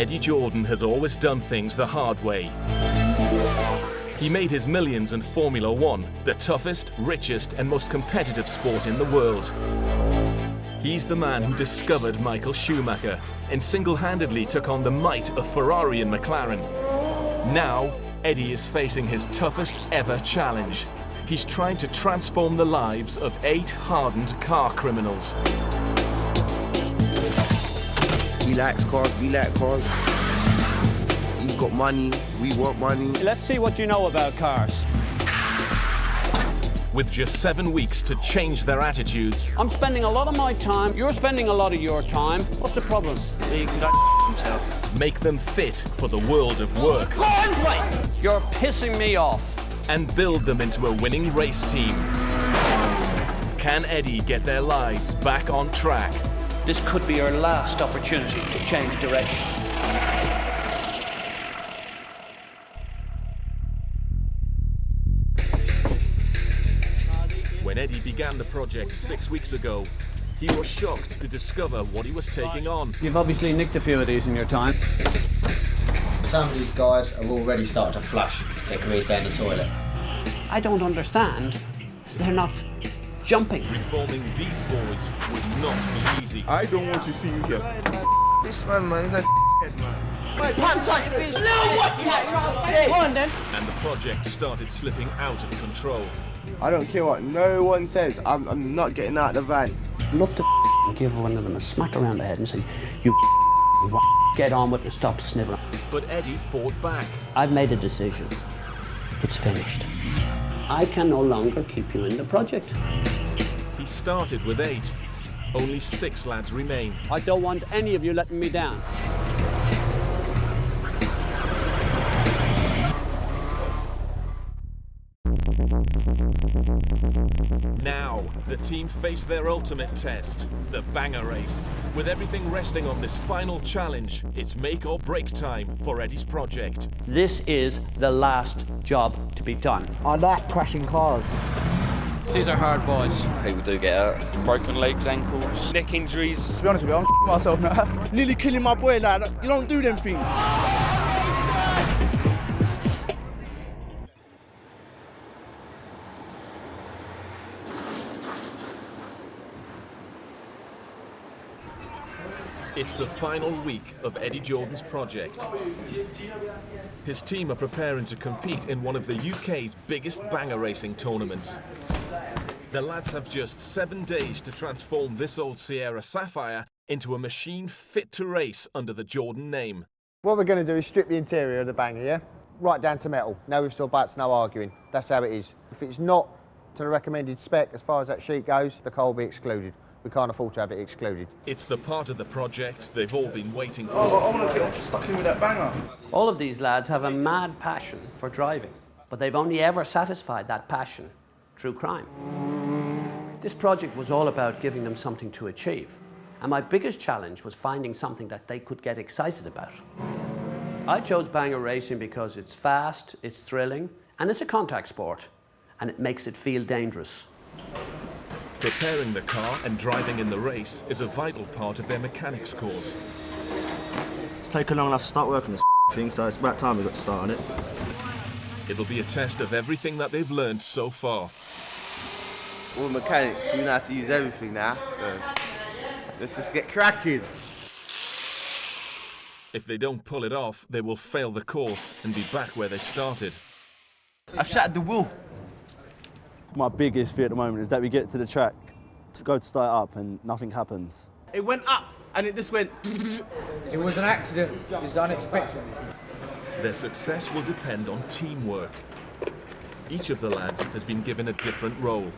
Eddie Jordan has always done things the hard way. He made his millions in Formula One, the toughest, richest and most competitive sport in the world. He's the man who discovered Michael Schumacher and single-handedly took on the might of Ferrari and McLaren. Now, Eddie is facing his toughest ever challenge. He's trying to transform the lives of 8 hardened car criminals. He likes cars, we like cars. He's got money, we want money. Let's see what you know about cars. With just 7 weeks to change their attitudes. I'm spending a lot of my time, you're spending a lot of your time. What's the problem? He can himself. Make them fit for the world of work. Go on, play! You're pissing me off. And build them into a winning race team. Can Eddie get their lives back on track? This could be our last opportunity to change direction. When Eddie began the project 6 weeks ago, he was shocked to discover what he was taking on. You've obviously nicked a few of these in your time. Some of these guys have already started to flush their careers down the toilet. I don't understand. They're not jumping. Reforming these boys would not be easy. I don't want to see you here. This man, he's a man. And the project started slipping out of control. I don't care what no one says, I'm not getting out of the van. I'd love to give one of them a smack around the head and say, you get on with it and stop sniveling. But Eddie fought back. I've made a decision. It's finished. I can no longer keep you in the project. He started with 8. Only 6 lads remain. I don't want any of you letting me down. Now, the team face their ultimate test, the banger race. With everything resting on this final challenge, it's make or break time for Eddie's project. This is the last job to be done. I like crashing cars. These are hard boys. People do get hurt. Broken legs, ankles, neck injuries. To be honest with you, I'm myself now. Nearly killing my boy, like, you don't do them things. It's the final week of Eddie Jordan's project. His team are preparing to compete in one of the UK's biggest banger racing tournaments. The lads have just 7 days to transform this old Sierra Sapphire into a machine fit to race under the Jordan name. What we're going to do is strip the interior of the banger, yeah? Right down to metal. No ifs or buts, no arguing. That's how it is. If it's not to the recommended spec as far as that sheet goes, the car will be excluded. We can't afford to have it excluded. It's the part of the project they've all been waiting for. I want to get stuck in with that banger. All of these lads have a mad passion for driving, but they've only ever satisfied that passion through crime. This project was all about giving them something to achieve, and my biggest challenge was finding something that they could get excited about. I chose banger racing because it's fast, it's thrilling, and it's a contact sport, and it makes it feel dangerous. Preparing the car and driving in the race is a vital part of their mechanics course. It's taken long enough to start working this thing, so it's about time we got to start on it. It'll be a test of everything that they've learned so far. We're mechanics, we know how to use everything now, so let's just get cracking. If they don't pull it off, they will fail the course and be back where they started. I've shattered the wheel. My biggest fear at the moment is that we get to the track to go to start up and nothing happens. It went up and it just went. It was an accident. It was unexpected. Their success will depend on teamwork. Each of the lads has been given a different role.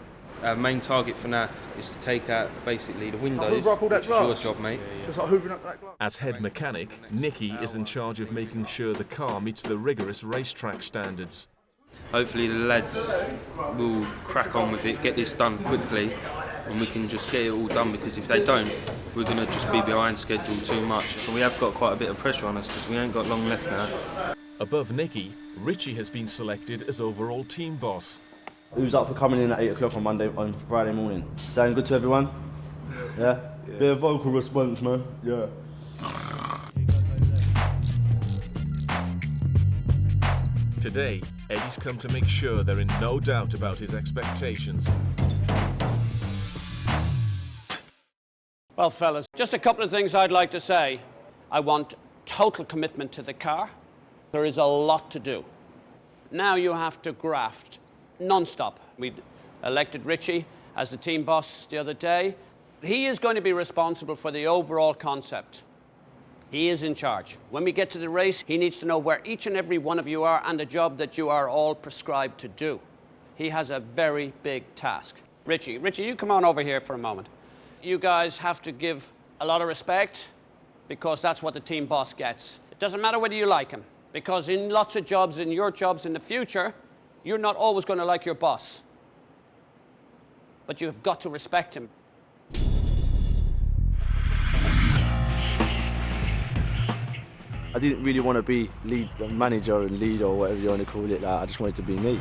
Our main target for now is to take out basically the windows, hoover up all that which is your glass. job, mate. Just like hoovering up that glass. As head mechanic, Nicky is in charge of making sure the car meets the rigorous racetrack standards. Hopefully the lads will crack on with it, get this done quickly, and we can just get it all done, because if they don't, we're going to just be behind schedule too much. So we have got quite a bit of pressure on us because we ain't got long left now. Above Nicky, Richie has been selected as overall team boss. Who's up for coming in at 8 o'clock on Friday morning? Sound good to everyone? Yeah? Bit of vocal response, man. Yeah. Today, Eddie's come to make sure they're in no doubt about his expectations. Well, fellas, just a couple of things I'd like to say. I want total commitment to the car. There is a lot to do. Now you have to graft non-stop. We elected Richie as the team boss the other day. He is going to be responsible for the overall concept. He is in charge. When we get to the race, he needs to know where each and every one of you are and the job that you are all prescribed to do. He has a very big task. Richie, you come on over here for a moment. You guys have to give a lot of respect because that's what the team boss gets. It doesn't matter whether you like him, because in lots of jobs, in your jobs in the future, you're not always going to like your boss. But you've got to respect him. I didn't really want to be lead manager and leader or whatever you want to call it. Like, I just wanted to be me.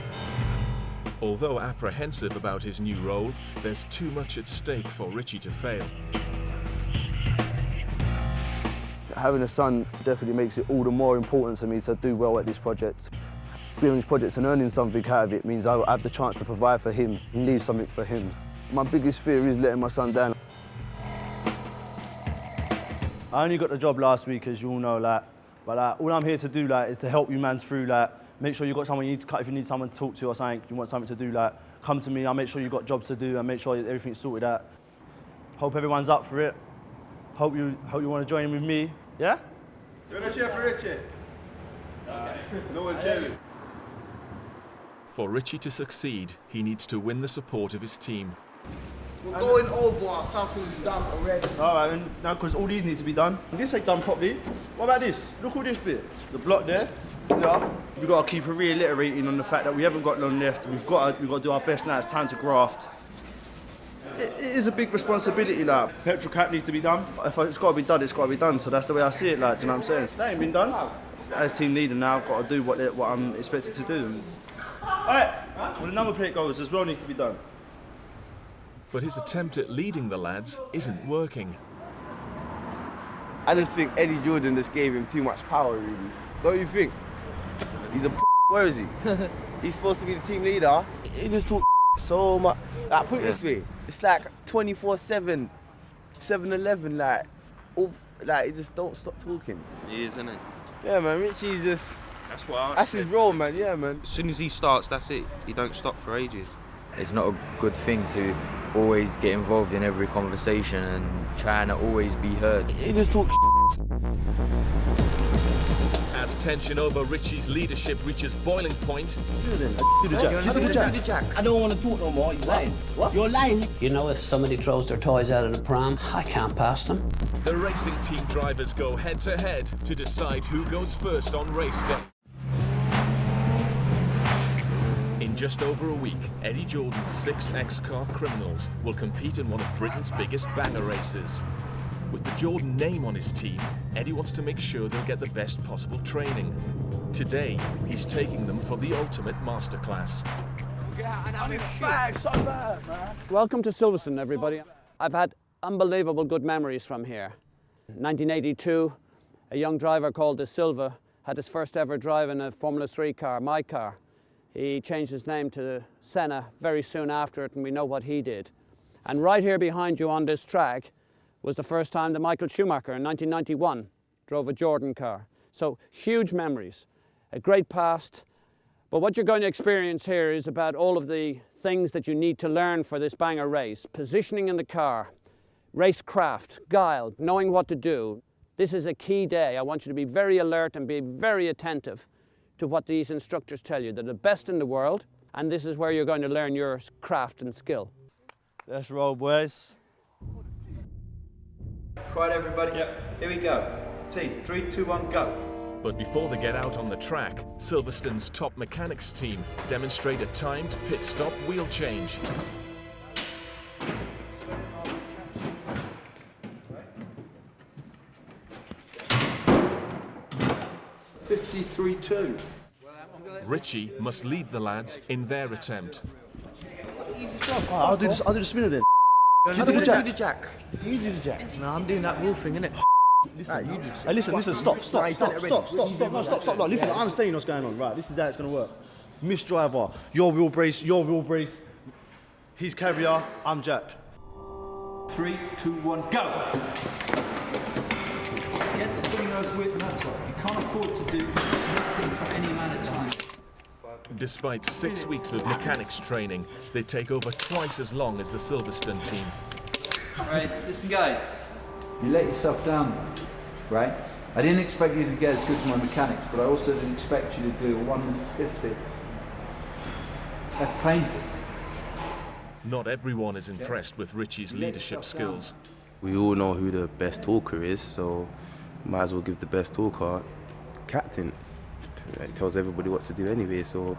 Although apprehensive about his new role, there's too much at stake for Richie to fail. Having a son definitely makes it all the more important to me to do well at this project. Being on this project and earning something out of it means I have the chance to provide for him and leave something for him. My biggest fear is letting my son down. I only got the job last week, as you all know, but all I'm here to do is to help you mans through, make sure you've got someone you need to cut if you need someone to talk to or something, you want something to do, come to me, I'll make sure you've got jobs to do and make sure everything's sorted out. Hope everyone's up for it. Hope you want to join in with me, yeah? You want to cheer for Richie? No one's cheering. For Richie to succeed, he needs to win the support of his team. We're going over, something's done already. All right, now because all these need to be done. This ain't done properly. What about this? Look all this bit. The block there. Yeah. We've got to keep reiterating on the fact that we haven't got long left. We've got to do our best now. It's time to graft. It is a big responsibility, Petrol cap needs to be done. If it's got to be done, it's got to be done. So that's the way I see it, do you know what I'm saying? That ain't been done. As team leader now, I've got to do what I'm expected to do. All right, well, the number plate goes as well needs to be done. But his attempt at leading the lads isn't working. I just think Eddie Jordan just gave him too much power, really. Don't you think? He's a where is he? He's supposed to be the team leader. He just talks so much. Put it this way, it's like 24/7, 7-Eleven, he just don't stop talking. He is, isn't he? Yeah, man, Richie's just... That's his role, man, yeah, man. As soon as he starts, that's it. He don't stop for ages. It's not a good thing to always get involved in every conversation and trying to always be heard. He just talks. As tension over Richie's leadership reaches boiling point, Do the jack. I don't want to talk no more. You're lying. What? You're lying. You know, if somebody throws their toys out of the pram, I can't pass them. the racing team drivers go head-to-head to decide who goes first on race day. In just over a week, Eddie Jordan's 6 X-Car criminals will compete in one of Britain's biggest banger races. With the Jordan name on his team, Eddie wants to make sure they'll get the best possible training. Today, he's taking them for the ultimate masterclass. Welcome to Silverstone, everybody. I've had unbelievable good memories from here. 1982, a young driver called De Silva had his first ever drive in a Formula 3 car, my car. He changed his name to Senna very soon after it, and we know what he did. And right here behind you on this track was the first time that Michael Schumacher in 1991 drove a Jordan car. So huge memories, a great past. But what you're going to experience here is about all of the things that you need to learn for this banger race. Positioning in the car, racecraft, guile, knowing what to do. This is a key day. I want you to be very alert and be very attentive to what these instructors tell you. They're the best in the world, and this is where you're going to learn your craft and skill. Let's roll, boys. Quiet, everybody. Yep. Here we go. Team, 3, 2, 1, go. But before they get out on the track, Silverstone's top mechanics team demonstrate a timed pit stop wheel change. $53.2. Richie must lead the lads in their attempt. I'll do the spinner then. You do the jack. You do the jack. No, I'm doing that wheel thing, innit? Listen, you just- hey, listen, stop. Nah, he's done it already. No, stop. No, listen, I'm saying what's going on. Right, this is how it's going to work. Miss driver, your wheel brace. He's carrier, I'm Jack. 3, 2, 1, go! Get spinning those whip nuts off. You can't afford to do nothing for any amount of time. Despite 6 weeks of mechanics training, they take over twice as long as the Silverstone team. Right, listen guys, you let yourself down, right? I didn't expect you to get as good as my mechanics, but I also didn't expect you to do 150. That's painful. Not everyone is impressed with Richie's leadership skills. We all know who the best talker is, so might as well give the best talker captain. It tells everybody what to do anyway, so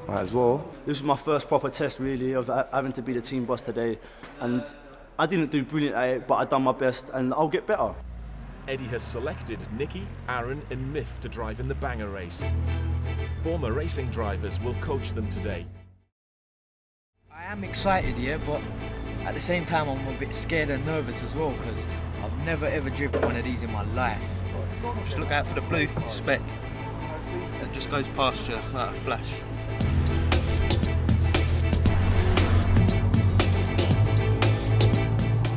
might as well. This was my first proper test, really, of having to be the team boss today, and I didn't do brilliant at it, but I done my best, and I'll get better. Eddie has selected Nicky, Aaron and Miff to drive in the banger race. Former racing drivers will coach them today. I am excited, yeah, but at the same time I'm a bit scared and nervous as well, because I've never ever driven one of these in my life. Just look out for the blue speck. It just goes past you like a flash.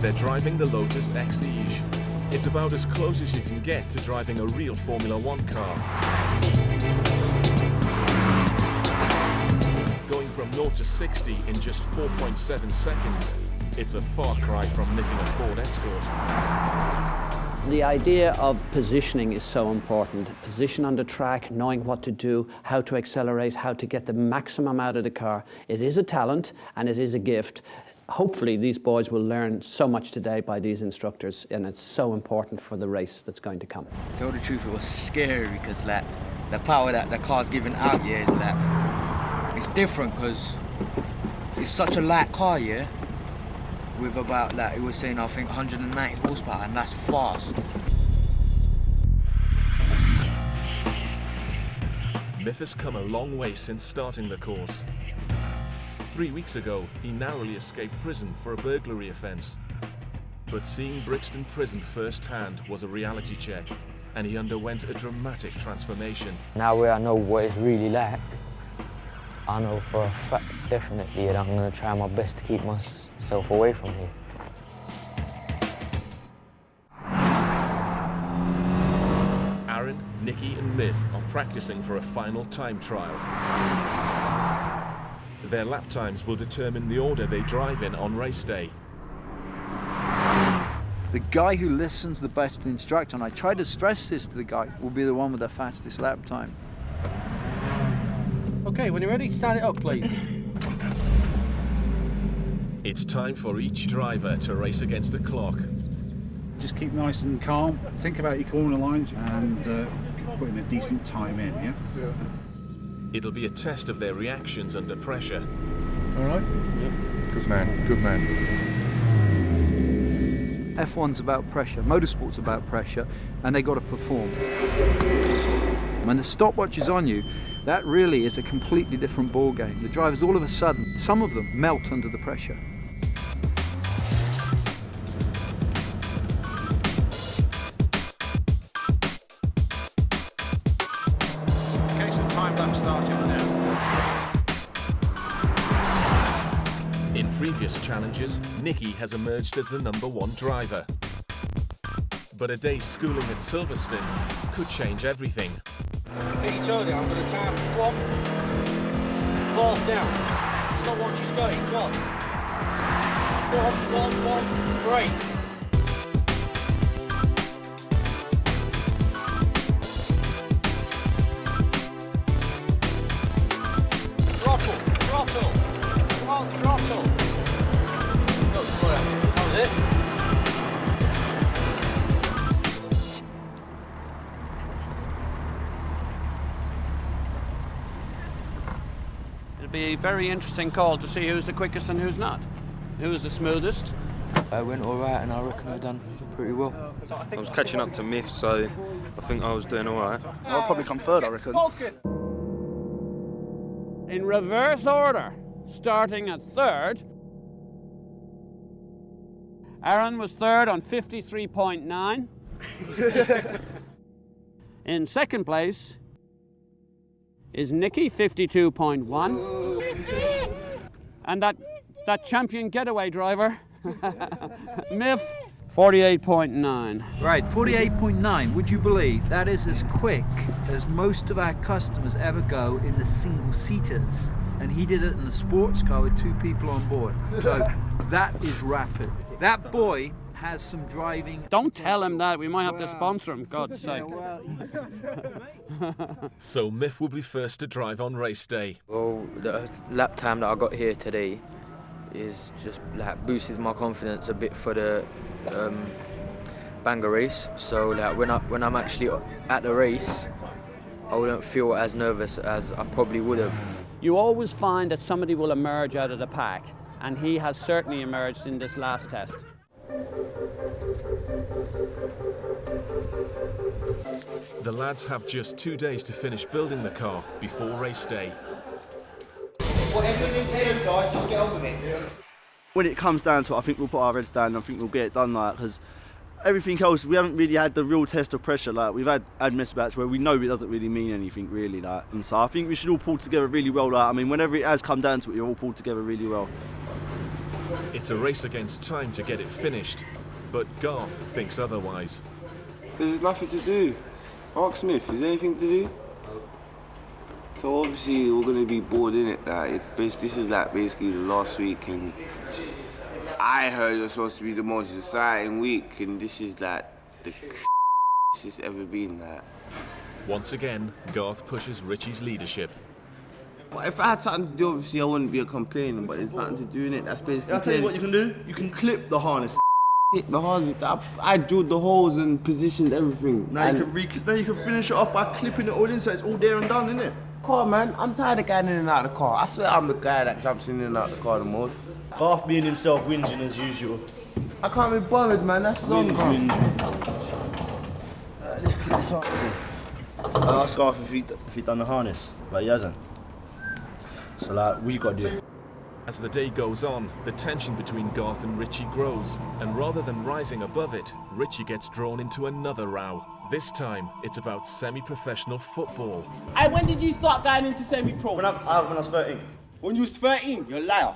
They're driving the Lotus Exige. It's about as close as you can get to driving a real Formula One car. Going from 0 to 60 in just 4.7 seconds, it's a far cry from nicking a Ford Escort. The idea of positioning is so important. Position on the track, knowing what to do, how to accelerate, how to get the maximum out of the car. It is a talent and it is a gift. Hopefully these boys will learn so much today by these instructors, and it's so important for the race that's going to come. To tell the truth, it was scary because like the power that the car's giving out here is like, it's different because it's such a light car, yeah, with about, like it was saying, I think 190 horsepower, and that's fast. Miff has come a long way since starting the course. 3 weeks ago, he narrowly escaped prison for a burglary offence. But seeing Brixton Prison firsthand was a reality check, and he underwent a dramatic transformation. Now where I know what it's really like, I know for a fact definitely that I'm going to try my best to keep myself away from here. Aaron, Nicky and Miff are practicing for a final time trial. Their lap times will determine the order they drive in on race day. The guy who listens the best to the instructor, and I try to stress this to the guy, will be the one with the fastest lap time. Okay, when you're ready, stand it up, please. It's time for each driver to race against the clock. Just keep nice and calm, think about your corner lines and put in a decent time in, yeah? It'll be a test of their reactions under pressure. All right? Yep. Good man. F1's about pressure, motorsport's about pressure, and they got to perform. When the stopwatch is on you, that really is a completely different ball game. The drivers, all of a sudden, some of them melt under the pressure. Okay, so time lapse starting now. In previous challenges, Nicky has emerged as the #1 driver. But a day's schooling at Silverstone could change everything. Get your toe down for the time. Go on. Balls down. Stop what she's going. Go on. 1, break. Throttle. Come on, throttle. That was it. It'll be a very interesting call to see who's the quickest and who's not. Who's the smoothest? I went all right, and I reckon I've done pretty well. I was catching up to Miff, so I think I was doing all right. I'll probably come third, I reckon. In reverse order, starting at third. Aaron was third on 53.9. In second place is Nicky, 52.1. And that champion getaway driver, Miff, 48.9. Right, 48.9. Would you believe that is as quick as most of our customers ever go in the single-seaters? And he did it in a sports car with 2 people on board. So that is rapid. That boy has some driving... Don't tell him that. We might have to sponsor him, God's sake. So Miff will be first to drive on race day. Well, the lap time that I got here today is just like boosted my confidence a bit for the banger race. So like when I'm actually at the race, I wouldn't feel as nervous as I probably would have. You always find that somebody will emerge out of the pack, and he has certainly emerged in this last test. The lads have just 2 days to finish building the car before race day. Whatever you need to do, guys, just get on with it. When it comes down to it, I think we'll put our heads down and I think we'll get it done, like, because everything else, we haven't really had the real test of pressure. Like, we've had mess bats where we know it doesn't really mean anything, really, like, and so I think we should all pull together really well. Like, I mean, whenever it has come down to it, we're all pulled together really well. It's a race against time to get it finished, but Garth thinks otherwise. There's nothing to do. Mark Smith, is there anything to do? So obviously we're going to be bored in it. This is like basically the last week, and I heard it was supposed to be the most exciting week, and this is like the it's ever been. That. Once again, Garth pushes Richie's leadership. But if I had something to do, obviously I wouldn't be complaining, but there's nothing to do in it. That's basically. I'll tell you what you can do. You can clip the harness. Hit the harness. I drilled the holes and positioned everything. Now you can finish it off by clipping it all in, so it's all there and done, innit? Car, man, I'm tired of going in and out of the car. I swear I'm the guy that jumps in and out of the car the most. Garth being himself, whinging as usual. I can't be bothered, man. That's long gone. Let's clip this harness in. I asked Garth if he done the harness, but he hasn't. So like, we got to do it. As the day goes on, the tension between Garth and Richie grows, and rather than rising above it, Richie gets drawn into another row. This time, it's about semi-professional football. Hey, when did you start going into semi-pro? When I was 13. When you was 13? You're a liar.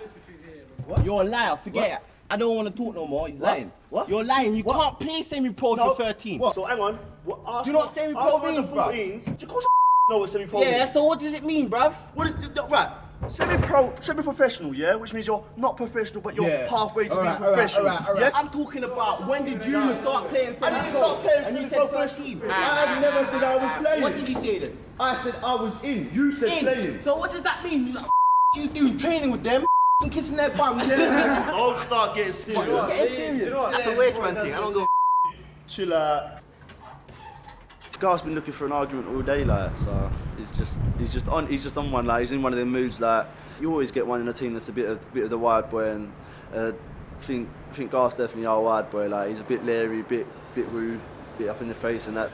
What? You're a liar, forget it. I don't want to talk no more, he's lying. What? You're lying, you can't play semi-pro if you're 13. What? So hang on. Do you know what semi-pro means, bruv? Of course I know what semi-pro means. Yeah, so what does it mean, bruv? What is right? Semi-professional, yeah? Which means you're not professional, but you're halfway to being professional. Yes? I'm talking about when did you start playing semi-pro? I didn't start playing semi-pro 13. I never said I was playing. What did you say then? I said I was in. You said playing. So what does that mean? Like, you doing training with them, kissing their bum. Don't start getting serious. Getting serious. That's a waste man thing. I don't go. Chill out. Garth's been looking for an argument all day, like, so he's just on one, like, he's in one of them moods, like, you always get one in a team that's a bit of the wild boy, and I think Garth's definitely our wild boy, like, he's a bit leery, bit rude, bit up in the face and that.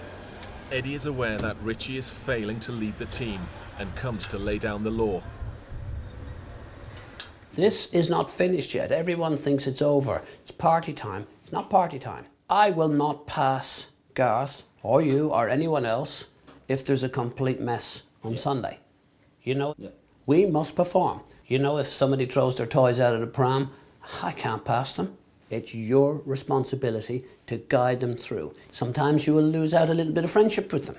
Eddie is aware that Richie is failing to lead the team and comes to lay down the law. This is not finished yet. Everyone thinks it's over. It's party time. It's not party time. I will not pass Garth or you or anyone else if there's a complete mess on Sunday. You know, we must perform. You know, if somebody throws their toys out of the pram, I can't pass them. It's your responsibility to guide them through. Sometimes you will lose out a little bit of friendship with them,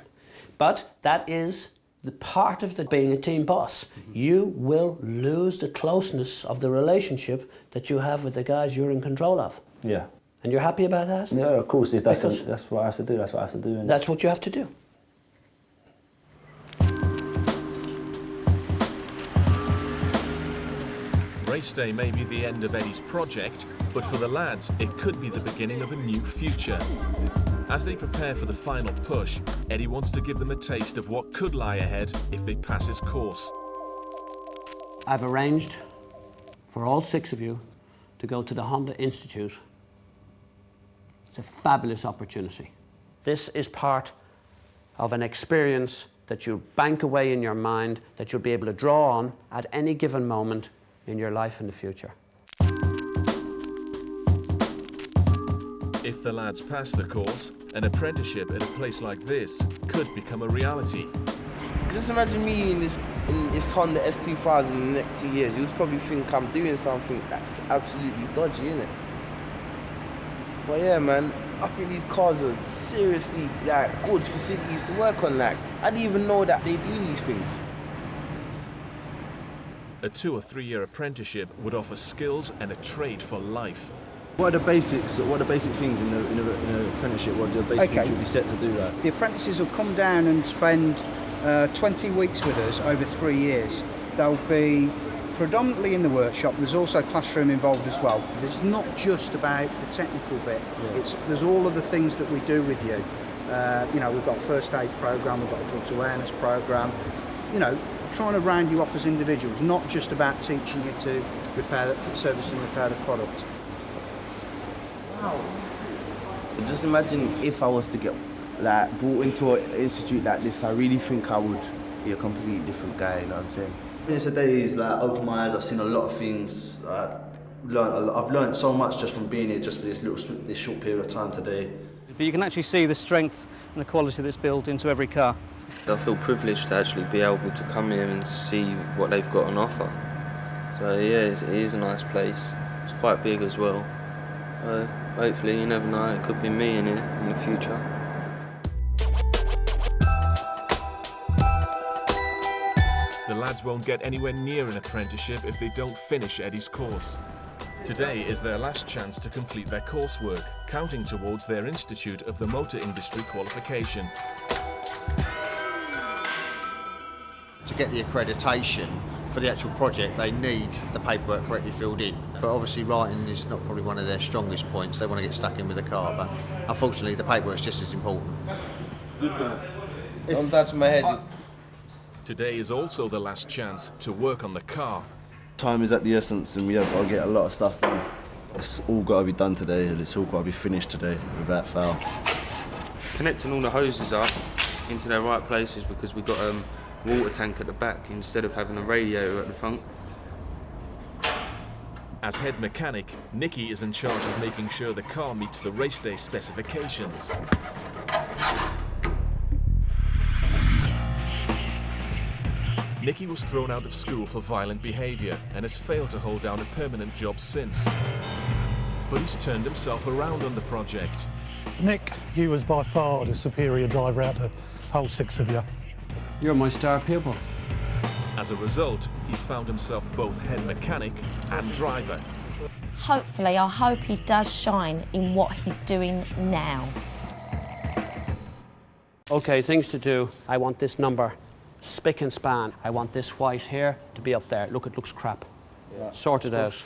but that is the part of being a team boss. You will lose the closeness of the relationship that you have with the guys you're in control of. Yeah. And you're happy about that? Yeah, of course. If that's what I have to do. That's what I have to do. That's what you have to do. Race day may be the end of Eddie's project, but for the lads, it could be the beginning of a new future. As they prepare for the final push, Eddie wants to give them a taste of what could lie ahead if they pass his course. I've arranged for all 6 of you to go to the Honda Institute. It's a fabulous opportunity. This is part of an experience that you bank away in your mind, that you'll be able to draw on at any given moment in your life in the future. If the lads pass the course, an apprenticeship at a place like this could become a reality. Just imagine me in this Honda S2000 in the next 2 years. You'd probably think I'm doing something that's absolutely dodgy, innit? But yeah, man, I think these cars are seriously like good facilities to work on. Like, I didn't even know that they do these things. A 2 or 3 year apprenticeship would offer skills and a trade for life. What are the basics? What are the basic things in an apprenticeship? What are the basic things you'll be set to do that? The apprentices will come down and spend 20 weeks with us over 3 years. They'll be predominantly in the workshop. There's also classroom involved as well. It's not just about the technical bit. Yeah. There's all of the things that we do with you. You know, we've got a first aid program, we've got a drugs awareness program. You know, trying to round you off as individuals, not just about teaching you to service and repair the product. Wow. Just imagine if I was to get like brought into an institute like this, I really think I would be a completely different guy, you know what I'm saying? Today's like opened my eyes. I've seen a lot of things. I've learned so much just from being here, just for this short period of time today. But you can actually see the strength and the quality that's built into every car. I feel privileged to actually be able to come here and see what they've got on offer. So yeah, it is a nice place. It's quite big as well. Hopefully, you never know, it could be me in it in the future. The lads won't get anywhere near an apprenticeship if they don't finish Eddie's course. Today is their last chance to complete their coursework, counting towards their Institute of the Motor Industry qualification. To get the accreditation for the actual project, they need the paperwork correctly filled in. But obviously writing is not probably one of their strongest points. They want to get stuck in with the car, but unfortunately the paperwork's just as important. Good man. Don't touch my head. Today is also the last chance to work on the car. Time is at the essence and we have got to get a lot of stuff done. It's all got to be done today and it's all got to be finished today without fail. Connecting all the hoses up into their right places because we've got a water tank at the back instead of having a radiator at the front. As head mechanic, Nicky is in charge of making sure the car meets the race day specifications. Nicky was thrown out of school for violent behaviour and has failed to hold down a permanent job since. But he's turned himself around on the project. Nick, you was by far the superior driver out of the whole 6 of you. You're my star pupil. As a result, he's found himself both head mechanic and driver. Hopefully, I hope he does shine in what he's doing now. Okay, things to do. I want this number spick and span. I want this white here to be up there. Look, it looks crap. Yeah. Sort it out.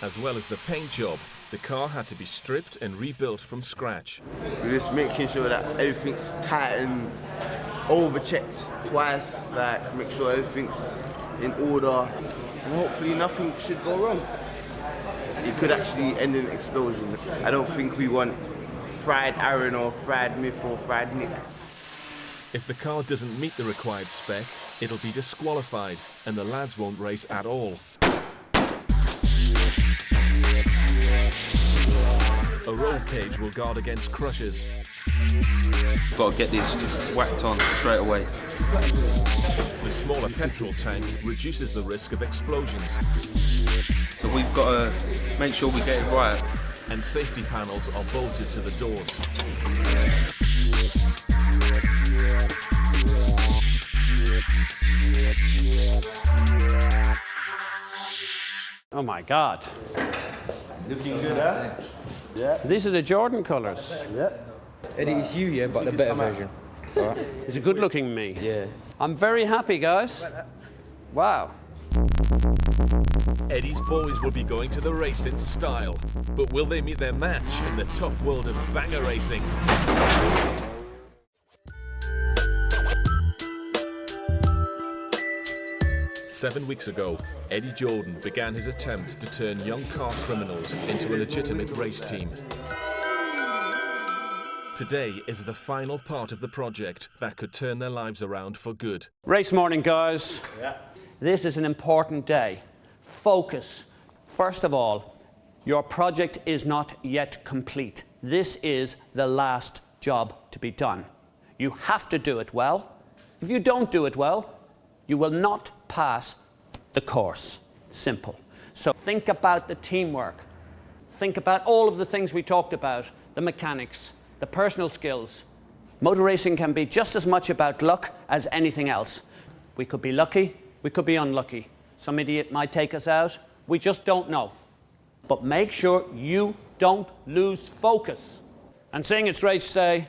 As well as the paint job, the car had to be stripped and rebuilt from scratch. We're just making sure that everything's tight and over-checked twice, like make sure everything's in order, and hopefully nothing should go wrong. It could actually end in an explosion. I don't think we want fried Aaron or fried Myth or fried Nick. If the car doesn't meet the required spec, it'll be disqualified and the lads won't race at all. A roll cage will guard against crushes. Got to get this whacked on straight away. The smaller petrol tank reduces the risk of explosions. So we've got to make sure we get it right. And safety panels are bolted to the doors. Oh my God. Looking good, huh? Yeah. These are the Jordan colours. Yeah. Eddie, it's you, yeah, but the better version. All right. It's a good-looking me. Yeah. I'm very happy, guys. Wow. Eddie's boys will be going to the race in style, but will they meet their match in the tough world of banger racing? 7 weeks ago, Eddie Jordan began his attempt to turn young car criminals into a legitimate race team. Today is the final part of the project that could turn their lives around for good. Race morning, guys. Yeah. This is an important day. Focus. First of all, your project is not yet complete. This is the last job to be done. You have to do it well. If you don't do it well, you will not pass the course. Simple. So think about the teamwork. Think about all of the things we talked about, the mechanics, the personal skills. Motor racing can be just as much about luck as anything else. We could be lucky, we could be unlucky. Some idiot might take us out. We just don't know. But make sure you don't lose focus. And seeing it's race day,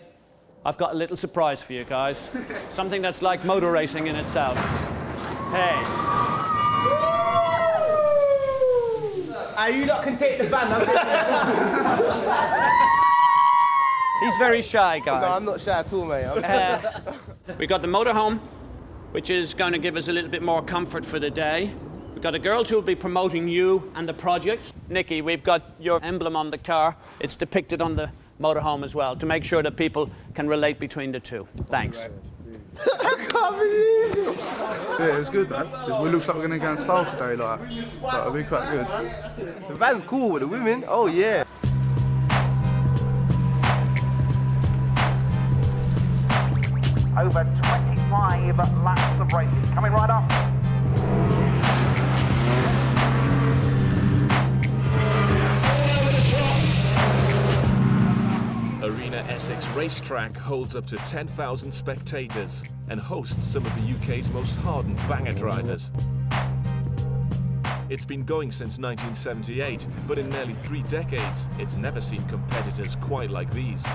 I've got a little surprise for you guys. Something that's like motor racing in itself. Hey. You lot can take the van. He's very shy, guys. No, I'm not shy at all, mate. We got the motorhome, which is going to give us a little bit more comfort for the day. We've got a girl who will be promoting you and the project. Nikki, we've got your emblem on the car. It's depicted on the motorhome as well, to make sure that people can relate between the two. Thanks. I can't believe it. Yeah, it's good, man. It looks like we're going to go in style today, like it'll be quite good. The van's cool with the women. Oh, yeah. Over 25 laps of racing. Coming right up. Arena Essex racetrack holds up to 10,000 spectators and hosts some of the UK's most hardened banger drivers. It's been going since 1978, but in nearly 3 decades, it's never seen competitors quite like these.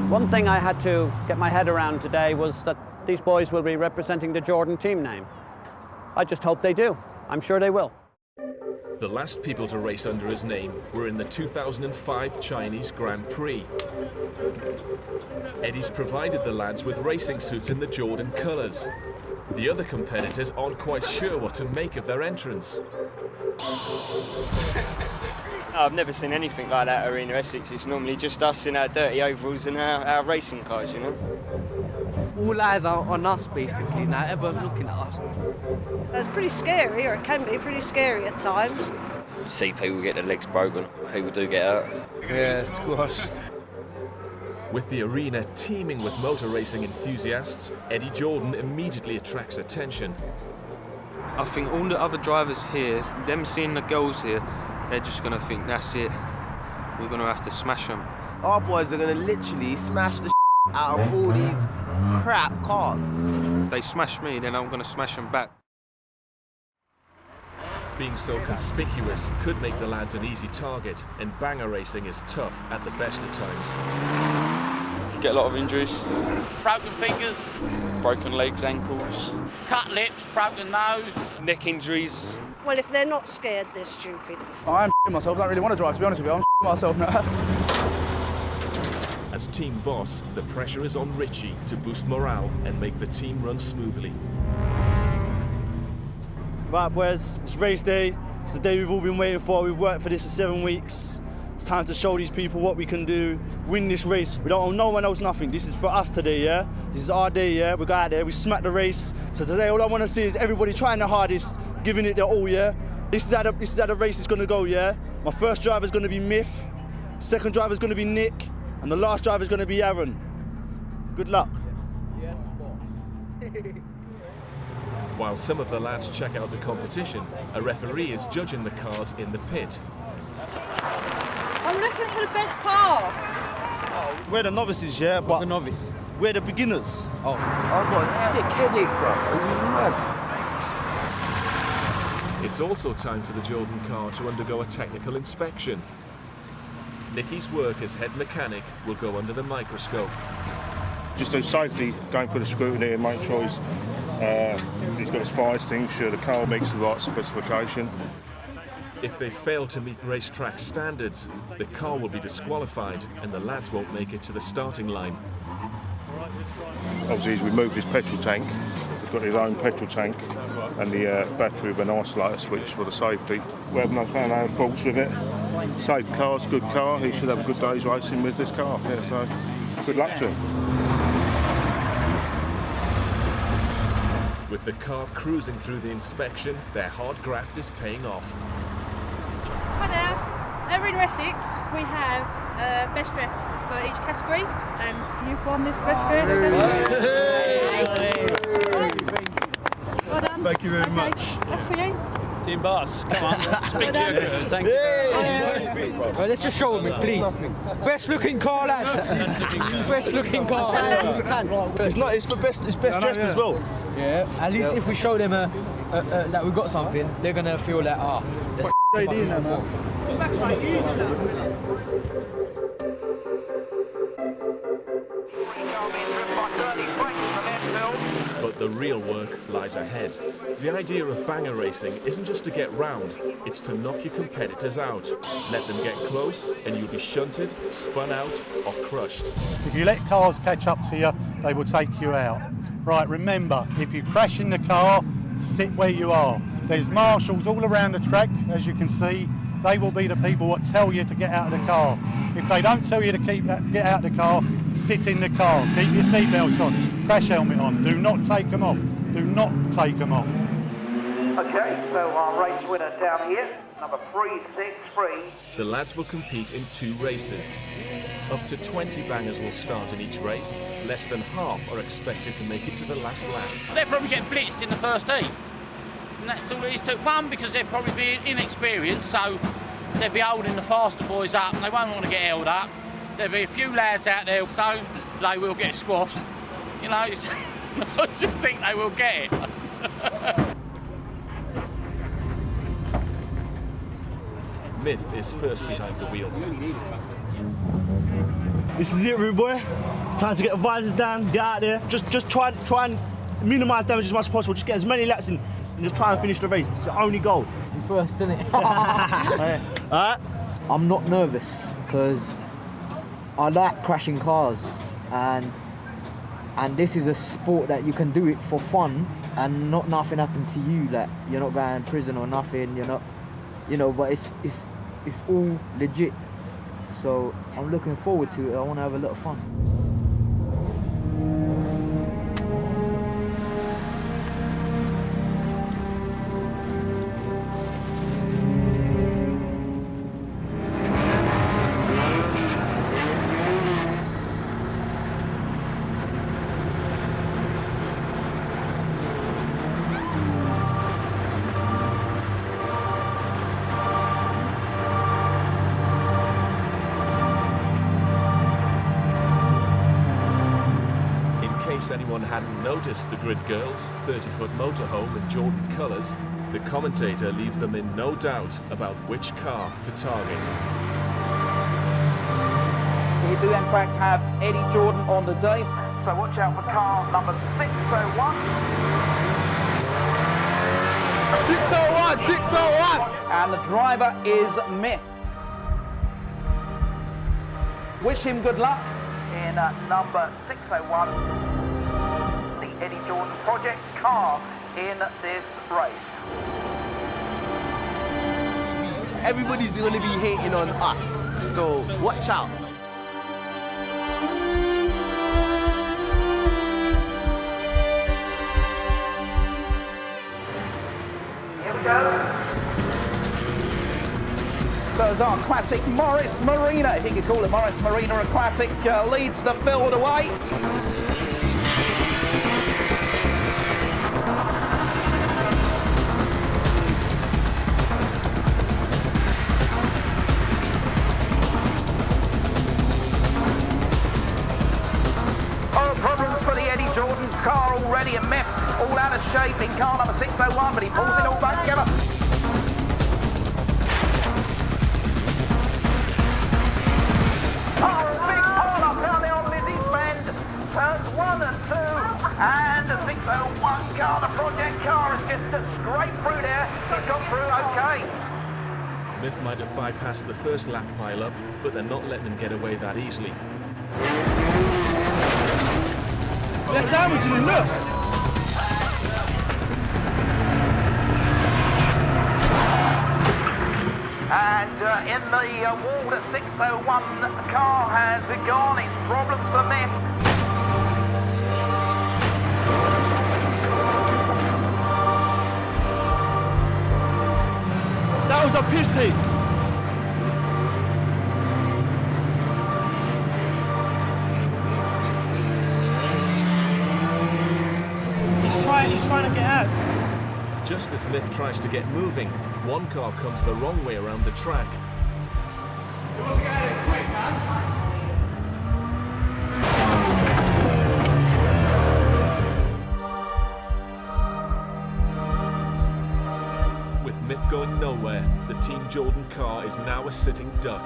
One thing I had to get my head around today was that these boys will be representing the Jordan team name. I just hope they do. I'm sure they will. The last people to race under his name were in the 2005 Chinese Grand Prix. Eddie's provided the lads with racing suits in the Jordan colours. The other competitors aren't quite sure what to make of their entrance. I've never seen anything like that at Arena Essex. It's normally just us in our dirty overalls and our racing cars, you know. All eyes are on us, basically, now. Everyone's looking at us. It's pretty scary, or it can be pretty scary at times. You see people get their legs broken, people do get hurt. Yeah, squashed. With the arena teeming with motor racing enthusiasts, Eddie Jordan immediately attracts attention. I think all the other drivers here, them seeing the girls here, they're just going to think, that's it, we're going to have to smash them. Our boys are going to literally smash the out of all these crap cars. If they smash me, then I'm going to smash them back. Being so conspicuous could make the lads an easy target, and banger racing is tough at the best of times. Get a lot of injuries. Broken fingers. Broken legs, ankles. Cut lips, broken nose. Neck injuries. Well, if they're not scared, they're stupid. I'm myself, I don't really want to drive, to be honest with you. I'm myself now. As team boss, the pressure is on Richie to boost morale and make the team run smoothly. Right, boys, it's race day. It's the day we've all been waiting for. We've worked for this for 7 weeks. It's time to show these people what we can do, win this race. We don't owe no one else nothing. This is for us today, yeah? This is our day, yeah? We go out there, we smack the race. So today, all I want to see is everybody trying their hardest, giving it their all, yeah? This is how the race is going to go, yeah? My first driver is going to be Myth, second driver is going to be Nick, and the last driver is going to be Aaron. Good luck. Yes, boss. While some of the lads check out the competition, a referee is judging the cars in the pit. I'm looking for the best car. We're the novices, yeah? But the novice? We're the beginners. Oh. I've got a sick headache, bro. Are you mad? It's also time for the Jordan car to undergo a technical inspection. Nicky's work as head mechanic will go under the microscope. Just on safety, going for the scrutiny and make sure he's got his fire extinguisher, the car makes the right specification. If they fail to meet racetrack standards, the car will be disqualified and the lads won't make it to the starting line. Obviously, he's removed his petrol tank. He's got his own petrol tank and the battery with an isolator switch for the safety. We have no faults with it. Safe car's good car. He should have a good day's racing with this car. Yeah, so good luck to him. With the car cruising through the inspection, their hard graft is paying off. Hi there. At Arena Essex, we have best dressed for each category, and you've won this best dressed. Well done. Thank you very much. That's for you. Team boss, come on, speak to your girls. Thank you very much. Well, let's just show them, please. Best looking car, lads. Best looking car. It's for best. It's best dressed as well. Yeah. At least if we show them that we've got something, they're gonna feel like, let's But the real work lies ahead. The idea of banger racing isn't just to get round, it's to knock your competitors out. Let them get close and you'll be shunted, spun out or crushed. If you let cars catch up to you, they will take you out. Right, remember, if you crash in the car, sit where you are. There's marshals all around the track, as you can see. They will be the people that tell you to get out of the car. If they don't tell you to get out of the car, sit in the car. Keep your seatbelts on, crash helmet on. Do not take them off. Do not take them off. Okay, so our race winner down here, number 363. The lads will compete in 2 races. Up to 20 bangers will start in each race. Less than half are expected to make it to the last lap. They'll probably get blitzed in the first heat. And that's all there is to it. One, because they'll probably be inexperienced, so they'll be holding the faster boys up and they won't want to get held up. There'll be a few lads out there, so they will get squashed. You know, I just think they will get it. Myth is first behind the wheel. This is it, rude boy. It's time to get the visors down, get out there. Just try and minimise damage as much as possible. Just get as many laps in and just try and finish the race. It's your only goal. You first, innit? Alright? I'm not nervous because I like crashing cars, and this is a sport that you can do it for fun and not nothing happen to you. Like, you're not going to prison or nothing. You're not, but it's all legit. So I'm looking forward to it. I want to have a lot of fun. In case anyone hadn't noticed the Grid Girls' 30-foot motorhome in Jordan colours, the commentator leaves them in no doubt about which car to target. We do in fact have Eddie Jordan on the day, so watch out for car number 601. 601, 601! And the driver is Myth. Wish him good luck in number 601, the Eddie Jordan project car in this race. Everybody's going to be hating on us, so watch out. Here we go. So as our classic Morris Marina, if you could call it Morris Marina a classic, leads the field away. Oh, problems for the Eddie Jordan car already, and Myth all out of shape in car number 601, but he pulls it all back together. Turns 1 and 2, and the 601 car, the project car, has just scraped through there. He's got through okay. Myth might have bypassed the first lap pile-up, but they're not letting him get away that easily. They're sandwiching him, look! And in the wall, the 601 car has gone. It's problems for Myth. That was a piss take. Just as Miff tries to get moving, one car comes the wrong way around the track. With Miff going nowhere, the Team Jordan car is now a sitting duck.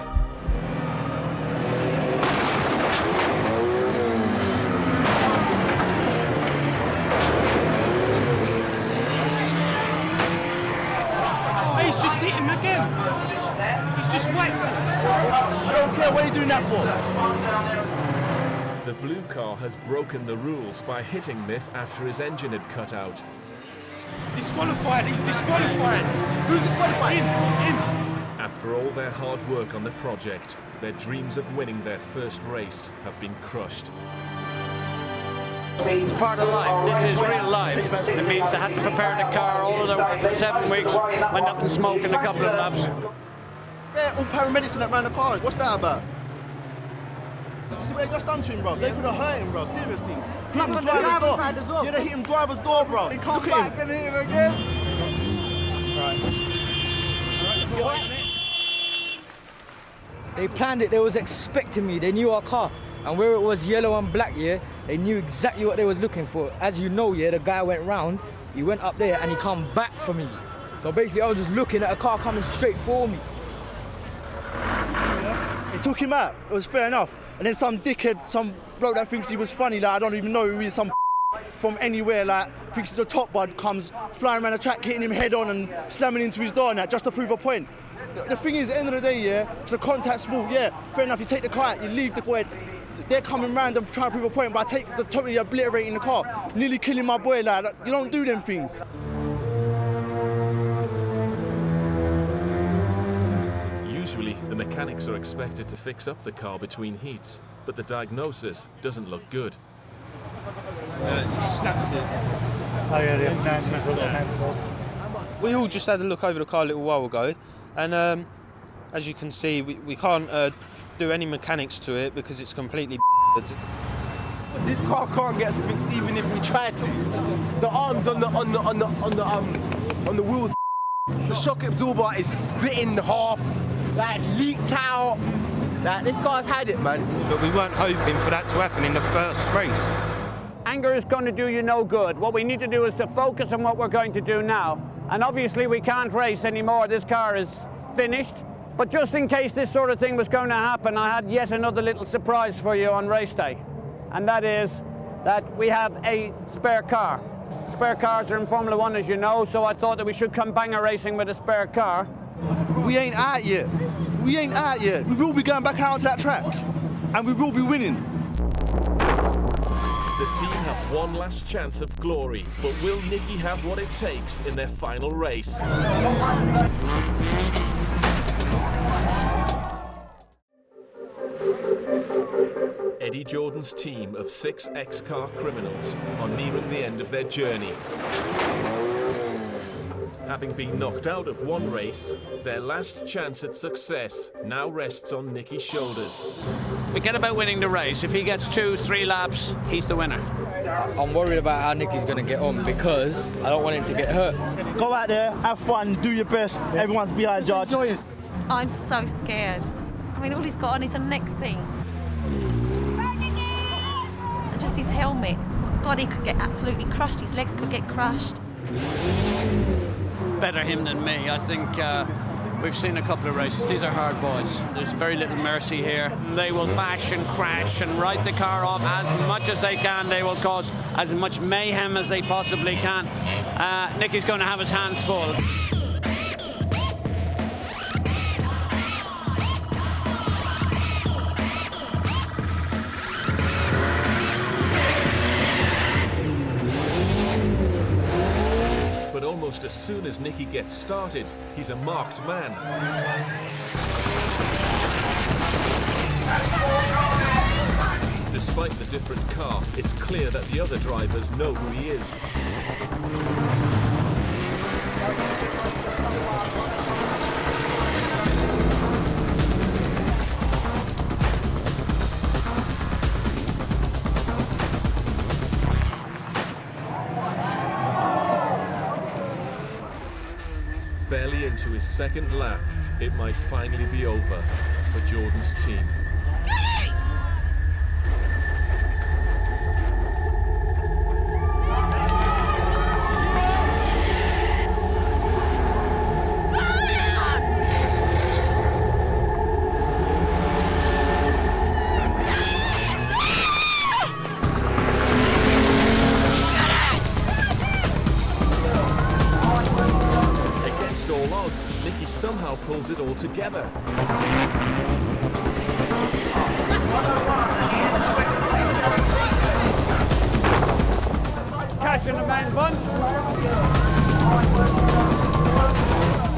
He's just hit him again. He's just whacked. I don't care what you're doing that for. The blue car has broken the rules by hitting Miff after his engine had cut out. Disqualified, he's disqualified. Who's disqualified? Him. After all their hard work on the project, their dreams of winning their first race have been crushed. It's part of life. This is real life. It means they had to prepare the car all of their work for 7 weeks, went up and smoked in a couple of laps. Yeah, all paramedics that ran the car. What's that about? You see what they just done to him, bro? They could have hurt him, bro. Serious things. Hit him driver's door. Yeah, they hit him driver's door, bro. They come back and hit him again. They planned it. They was expecting me. They knew our car. And where it was yellow and black, yeah, they knew exactly what they was looking for. As you know, yeah, the guy went round, he went up there and he come back for me. So basically I was just looking at a car coming straight for me. They took him out, it was fair enough. And then some dickhead, some bloke that thinks he was funny, like I don't even know who he is, some from anywhere, like thinks he's a top bud, comes flying around the track, hitting him head on and slamming into his door and that, just to prove a point. The thing is, at the end of the day, yeah, it's a contact sport, yeah, fair enough, you take the car out, you leave the boy. They're coming round and trying to prove a point, but I take the totally obliterating the car, nearly killing my boy, like, you don't do them things. Usually, the mechanics are expected to fix up the car between heats, but the diagnosis doesn't look good. Snapped it. Oh yeah, the announcements are cancelled. We all just had a look over the car a little while ago, and as you can see, we can't do any mechanics to it because it's completely This car can't get fixed even if we tried to. The arms on the wheels, the shock absorber is split in half, like it's leaked out. Like this car's had it, man. But we weren't hoping for that to happen in the first race. Anger is going to do you no good. What we need to do is to focus on what we're going to do now. And obviously we can't race anymore. This car is finished. But just in case this sort of thing was going to happen, I had yet another little surprise for you on race day. And that is that we have a spare car. Spare cars are in Formula 1, as you know, so I thought that we should come banger racing with a spare car. We ain't out yet. We ain't out yet. We will be going back out onto that track. And we will be winning. The team have one last chance of glory, but will Nicky have what it takes in their final race? Eddie Jordan's team of 6 ex-car criminals are nearing the end of their journey. Having been knocked out of one race, their last chance at success now rests on Nicky's shoulders. Forget about winning the race. If he gets 2-3 laps, he's the winner. I'm worried about how Nicky's going to get on because I don't want him to get hurt. Go out there, have fun, do your best. Everyone's behind Judge. I'm so scared. I mean, all he's got on is a neck thing. And just his helmet. God, he could get absolutely crushed. His legs could get crushed. Better him than me. I think we've seen a couple of races. These are hard boys. There's very little mercy here. They will bash and crash and write the car off as much as they can. They will cause as much mayhem as they possibly can. Nicky's going to have his hands full. Almost as soon as Nicky gets started, he's a marked man. Despite the different car, it's clear that the other drivers know who he is. barely into his second lap, it might finally be over for Jordan's team. Nicky somehow pulls it all together. Catching the main bunch.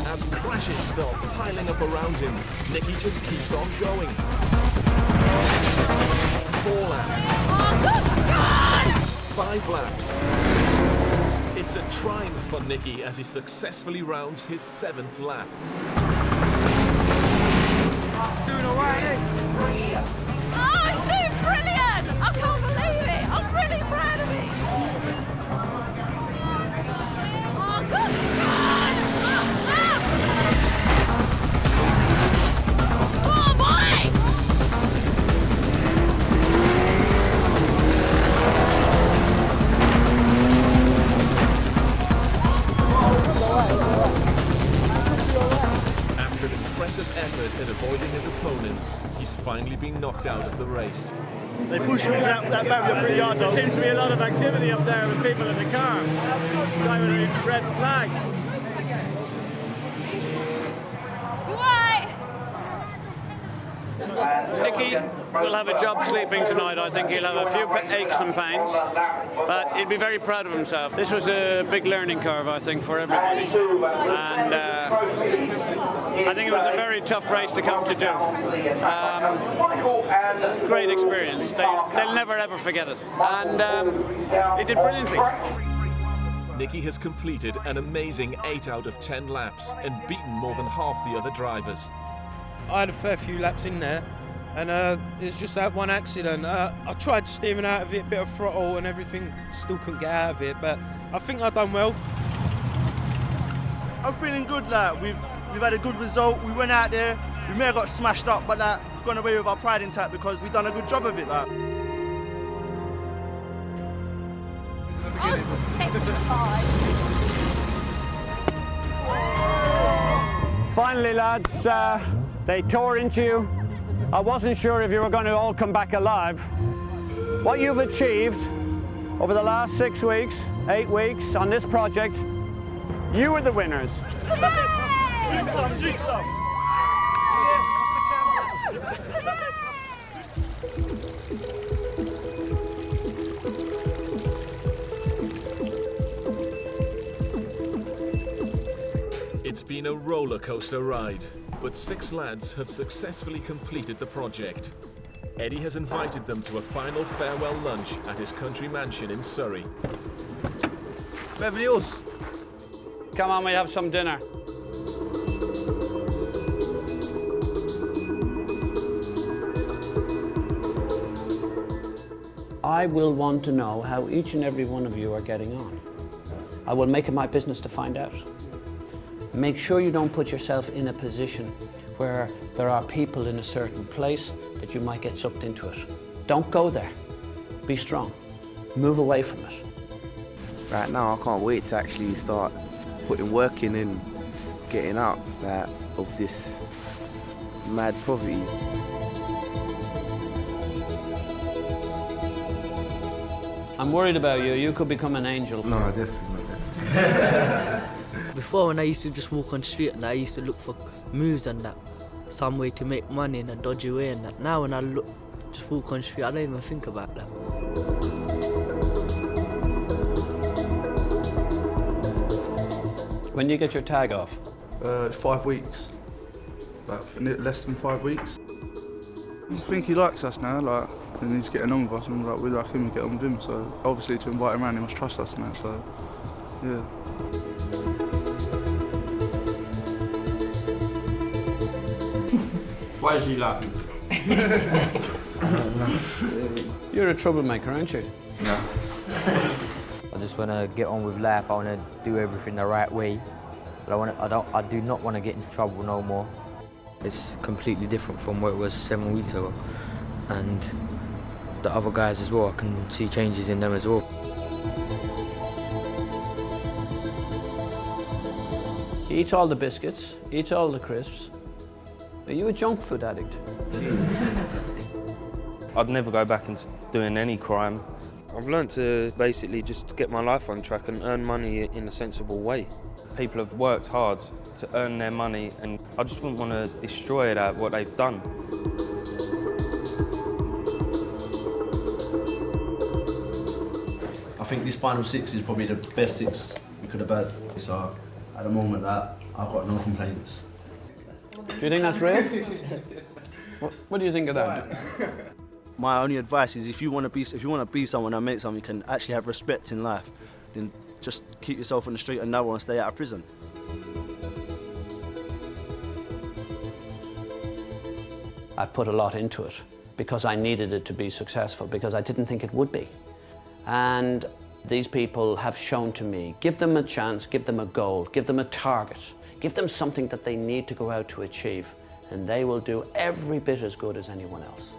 As crashes start piling up around him, Nicky just keeps on going. 4 laps. 5 laps. It's a triumph for Nicky as he successfully rounds his 7th lap. Doing all right, eh? Oh, he's doing brilliant! I can't believe it! I'm really proud of him! Oh, good God! Come on, boy! After an impressive effort at avoiding his opponents, he's finally been knocked out of the race. They pushed me to that barrier pretty hard though. There seems to be a lot of activity up there with people in the car. Guy with a red flag. Nicky will have a job sleeping tonight. I think he'll have a few aches and pains, but he'll be very proud of himself. This was a big learning curve, I think, for everybody. And I think it was a very tough race to come to do. Great experience. They'll never ever forget it. And he did brilliantly. Nicky has completed an amazing 8 out of 10 laps and beaten more than half the other drivers. I had a fair few laps in there, and it's just that one accident. I tried steering out of it, a bit of throttle and everything, still couldn't get out of it, but I think I've done well. I'm feeling good, like we've had a good result. We went out there, we may have got smashed up, but like gone away with our pride intact because we've done a good job of it. Like. I was petrified. Finally, lads, they tore into you. I wasn't sure if you were going to all come back alive. What you've achieved over the last 6 weeks, 8 weeks on this project, you were the winners. Drink some, drink some. It's been a roller coaster ride, but 6 lads have successfully completed the project. Eddie has invited them to a final farewell lunch at his country mansion in Surrey. Beverly Hills. Come on, we have some dinner. I will want to know how each and every one of you are getting on. I will make it my business to find out. Make sure you don't put yourself in a position where there are people in a certain place that you might get sucked into it. Don't go there. Be strong. Move away from it. Right now, I can't wait to actually start putting work in and getting out of this mad poverty. I'm worried about you. You could become an angel. No, definitely not. Before, when I used to just walk on the street and I used to look for moves and that, some way to make money in a dodgy way and that. Now when I just walk on the street, I don't even think about that. When do you get your tag off? 5 weeks. Like less than 5 weeks. I think he likes us now, like, and he's getting on with us, and like, we like him and get on with him, so obviously to invite him around he must trust us and that, so yeah. Why is he laughing? You're a troublemaker, aren't you? No. I just want to get on with life. I want to do everything the right way I do not want to get into trouble no more. It's completely different from what it was 7 weeks ago. And the other guys as well, I can see changes in them as well. Eat all the biscuits, eat all the crisps. Are you a junk food addict? I'd never go back into doing any crime. I've learnt to basically just get my life on track and earn money in a sensible way. People have worked hard to earn their money, and I just wouldn't want to destroy that, what they've done. I think this final six is probably the best six we could have had. So at the moment that I've got no complaints. Do you think that's real? What do you think of that? My only advice is if you want to be someone that makes something, can actually have respect in life, then just keep yourself on the street and no one stay out of prison. I've put a lot into it because I needed it to be successful, because I didn't think it would be. And these people have shown to me, give them a chance, give them a goal, give them a target, give them something that they need to go out to achieve, and they will do every bit as good as anyone else.